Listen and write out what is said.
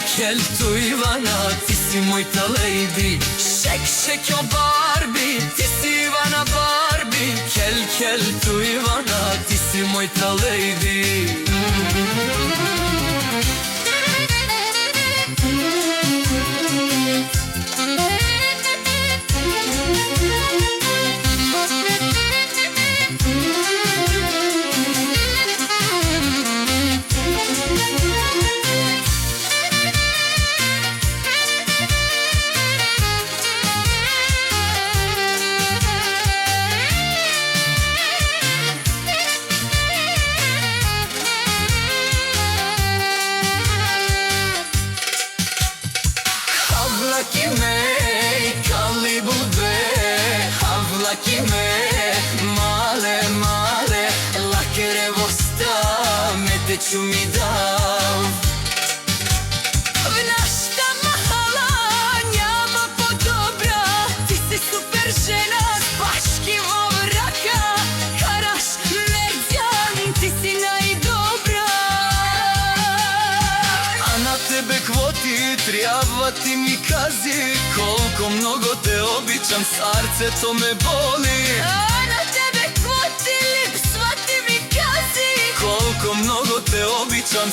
kel tu Ivana, ti si moja lady. Shek o Barbie, ti si Ivana Barbie. Kel tu Ivana, ti si moja lady. Havlakime, kalli bulbe. Havlakime, male, male. Lakere vosta, mete ću mi dav. Našta mahala, njama podobra. Ti si super žena, spaški vraka. Haraš merdjan, ti si najdobra. A na tebe kvoti, treba ti mi kazi. Koliko mnogo te običam, srce to me boli. A na tebe kvoti, lip, sva ti mi kazi. Koliko mnogo te običam,